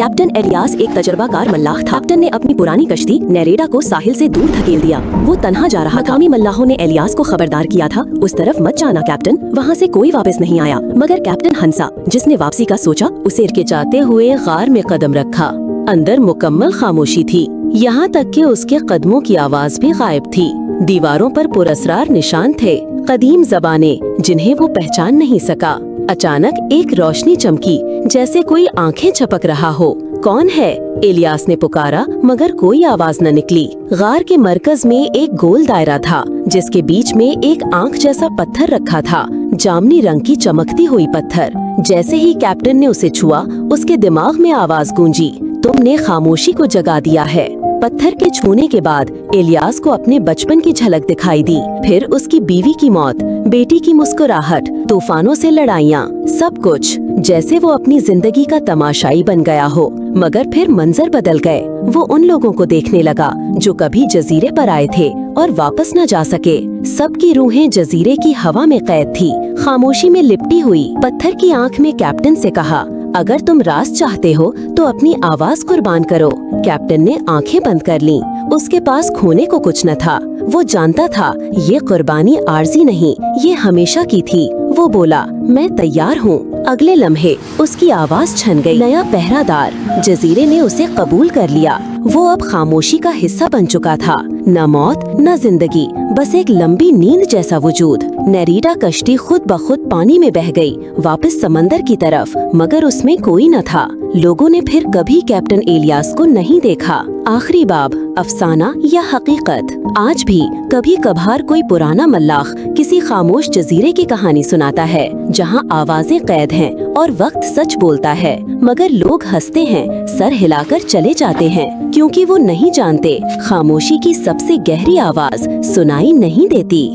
Captain alias एक तजर्बाकार मल्लाह था। Captain ने अपनी पुरानी कश्ती नेरेडा को साहिल से दूर धकेल दिया। वो तन्हा जा रहा था। मकामी मल्लाहों ने एलियास को खबरदार किया था, उस तरफ मत जाना कैप्टन, वहाँ से कोई वापस नहीं आया। मगर कैप्टन हंसा, जिसने वापसी का सोचा, उसे हिचकिचाते हुए गार में कदम रखा। अंदर मुकम्मल खामोशी थी, यहाँ तक कि उसके कदमों की आवाज भी गायब थी। दीवारों पर पुरअसरार निशान थे, कदीम ज़बानें जिन्हें वो पहचान नहीं सका। अचानक एक रोशनी चमकी, जैसे कोई आंखें झपक रहा हो। कौन है? एलियास ने पुकारा, मगर कोई आवाज न निकली। गार के मरकज में एक गोल दायरा था, जिसके बीच में एक आंख जैसा पत्थर रखा था, जामनी रंग की चमकती हुई पत्थर। जैसे ही कैप्टन ने उसे छुआ, उसके दिमाग में आवाज गूंजी, तुमने खामोशी को जगा दिया है। पत्थर के छूने के बाद एलियास को अपने बचपन की झलक दिखाई दी, फिर उसकी बीवी की मौत, बेटी की मुस्कुराहट, तूफानों से लड़ाइयाँ, सब कुछ जैसे वो अपनी जिंदगी का तमाशाई बन गया हो। मगर फिर मंजर बदल गए। वो उन लोगों को देखने लगा जो कभी जजीरे पर आए थे और वापस न जा सके। सबकी रूहें जजीरे की हवा में कैद थी, खामोशी में लिपटी हुई। पत्थर की आंख में कैप्टन से कहा, अगर तुम राज चाहते हो तो अपनी आवाज कुर्बान करो। कैप्टन ने आंखें बंद कर लीं। उसके पास खोने को कुछ न था। वो जानता था ये कुर्बानी आर्जी नहीं, ये हमेशा की थी। वो बोला, मैं तैयार हूँ। अगले लम्हे उसकी आवाज छन गई। नया पहरादार, जजीरे ने उसे कबूल कर लिया। वो अब खामोशी का हिस्सा बन चुका था। न मौत न जिंदगी, बस एक लंबी नींद जैसा वजूद। नेरेडा कश्ती खुद ब खुद पानी में बह गई, वापस समंदर की तरफ, मगर उसमें कोई न था। लोगों ने फिर कभी कैप्टन एलियास को नहीं देखा। आखिरी बाब, अफसाना या हकीकत। आज भी कभी कभार कोई पुराना मल्लाह किसी खामोश जजीरे की कहानी सुनाता है, जहां आवाजें कैद हैं और वक्त सच बोलता है, मगर लोग हंसते हैं, सर हिलाकर चले जाते हैं, क्योंकि वो नहीं जानते खामोशी की सबसे गहरी आवाज सुनाई नहीं देती।